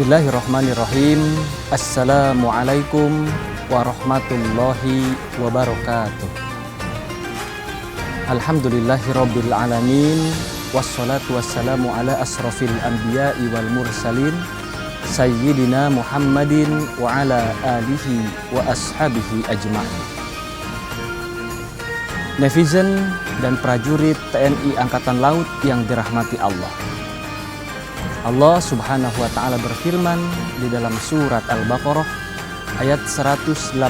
Bismillahirrahmanirrahim. Assalamualaikum warahmatullahi wabarakatuh. Alhamdulillahirabbil alamin, wassalatu wassalamu ala asrofil anbiya'i wal mursalin, sayyidina Muhammadin wa ala alihi wa ashabihi ajma'in. Netizen dan prajurit TNI Angkatan Laut yang dirahmati Allah. Allah Subhanahu wa Ta'ala berfirman di dalam surat Al-Baqarah ayat 183.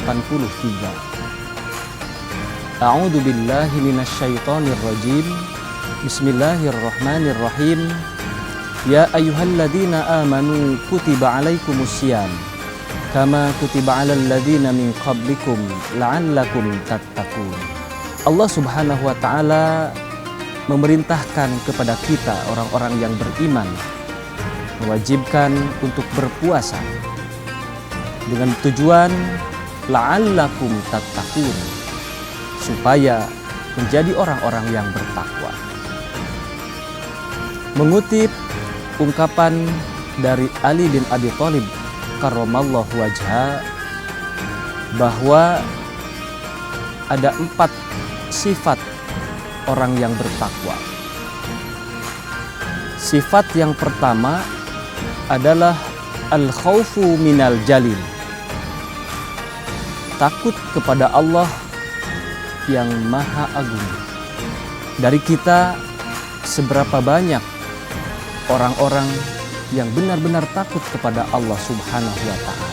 A'udzu billahi minasyaitonir rajim. Bismillahirrahmanirrahim. Ya ayyuhalladzina amanu kutiba alaikumusiyam kama kutiba alal ladzina min qablikum la'allakum tattaqun. Allah Subhanahu wa Ta'ala memerintahkan kepada kita orang-orang yang beriman, mewajibkan untuk berpuasa dengan tujuan la'allakum tattaqun, supaya menjadi orang-orang yang bertakwa. Mengutip ungkapan dari Ali bin Abi Thalib karramallahu wajha, bahwa ada 4 sifat orang yang bertakwa. Sifat yang pertama adalah al-khaufu minal jalil, takut kepada Allah yang maha agung. Dari kita, seberapa banyak orang-orang yang benar-benar takut kepada Allah Subhanahu wa Ta'ala.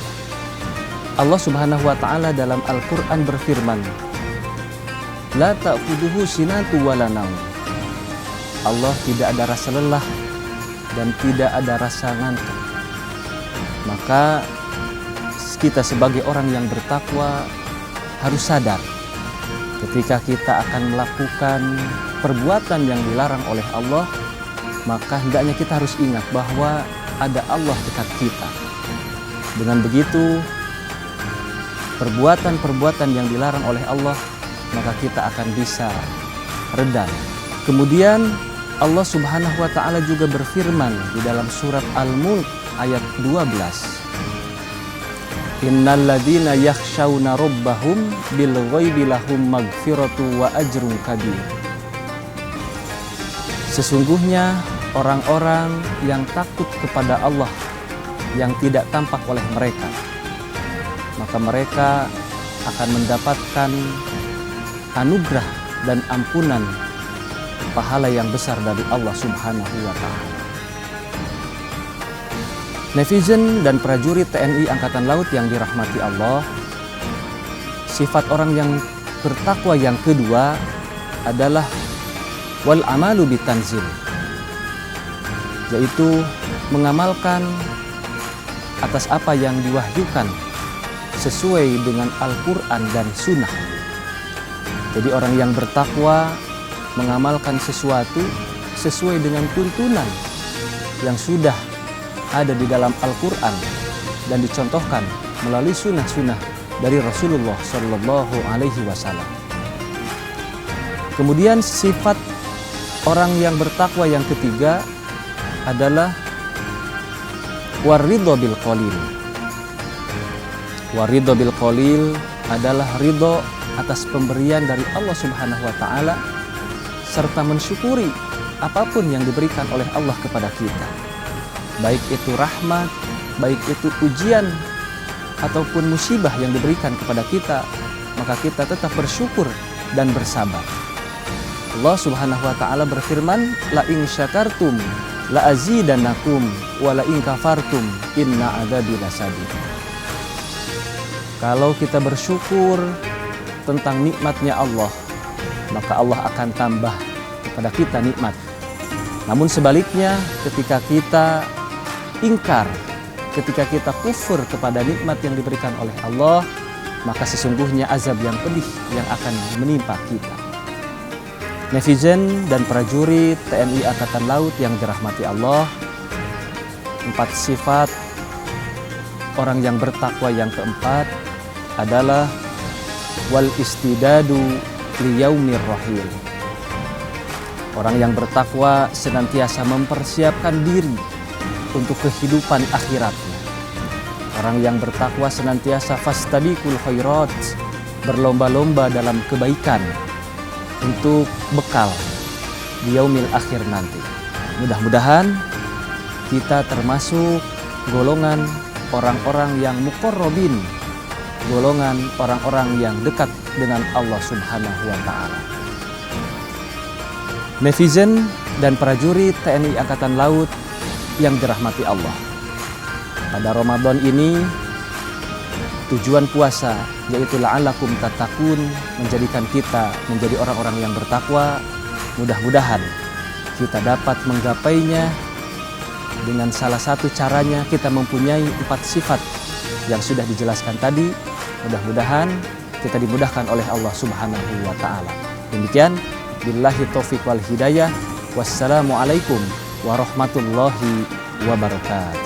Allah Subhanahu wa Ta'ala dalam Al-Quran berfirman, la ta'khudhuhu sinatu wala naum. Allah tidak ada rasa lelah dan tidak ada rasa ngantuk. Maka kita sebagai orang yang bertakwa harus sadar ketika kita akan melakukan perbuatan yang dilarang oleh Allah, maka hendaknya kita harus ingat bahwa ada Allah dekat kita. Dengan begitu, perbuatan-perbuatan yang dilarang oleh Allah, maka kita akan bisa redam. Kemudian Allah Subhanahu wa Ta'ala juga berfirman di dalam surat Al-Mulk ayat 12. Innal ladzina yakhshawna rabbahum bil ghaibi lahum maghfiratu wa ajrun kabir. Sesungguhnya orang-orang yang takut kepada Allah yang tidak tampak oleh mereka, maka mereka akan mendapatkan anugerah dan ampunan, pahala yang besar dari Allah Subhanahu wa Ta'ala. Netizen dan prajurit TNI Angkatan Laut yang dirahmati Allah, sifat orang yang bertakwa yang kedua adalah wal amalu bitanzil, yaitu mengamalkan atas apa yang diwahyukan sesuai dengan Al-Quran dan Sunnah. Jadi orang yang bertakwa mengamalkan sesuatu sesuai dengan tuntunan yang sudah ada di dalam Al-Quran dan dicontohkan melalui sunnah-sunnah dari Rasulullah Shallallahu Alaihi Wasallam. Kemudian sifat orang yang bertakwa yang ketiga adalah waridho bil qalil. Waridho bil qalil adalah ridho atas pemberian dari Allah Subhanahu wa Ta'ala, serta mensyukuri apapun yang diberikan oleh Allah kepada kita, baik itu rahmat, baik itu ujian ataupun musibah yang diberikan kepada kita, maka kita tetap bersyukur dan bersabar. Allah Subhanahu wa Ta'ala berfirman, la in syakartum la azidannakum wa la in kafartum inna adzabi lasadid. Kalau kita bersyukur tentang nikmatnya Allah, maka Allah akan tambah kepada kita nikmat. Namun sebaliknya, ketika kita ingkar, ketika kita kufur kepada nikmat yang diberikan oleh Allah, maka sesungguhnya azab yang pedih yang akan menimpa kita. Netizen dan prajurit TNI Angkatan Laut yang dirahmati Allah, 4 sifat orang yang bertakwa yang keempat adalah wal istidadu liyaumir rahil. Orang yang bertakwa senantiasa mempersiapkan diri untuk kehidupan akhiratnya. Orang yang bertakwa senantiasa fastabiqul khairat, berlomba-lomba dalam kebaikan untuk bekal di yaumil akhir nanti. Mudah-mudahan kita termasuk golongan orang-orang yang muqarrabin, golongan orang-orang yang dekat dengan Allah Subhanahu wa Ta'ala. Netizen dan prajurit TNI Angkatan Laut yang dirahmati Allah, pada Ramadan ini tujuan puasa yaitu la'allakum tattaqun, menjadikan kita menjadi orang-orang yang bertakwa. Mudah-mudahan kita dapat menggapainya dengan salah satu caranya kita mempunyai 4 sifat yang sudah dijelaskan tadi. Mudah-mudahan kita dimudahkan oleh Allah Subhanahu wa Ta'ala. Demikian, billahi taufiq wal hidayah. Wassalamualaikum warahmatullahi wabarakatuh.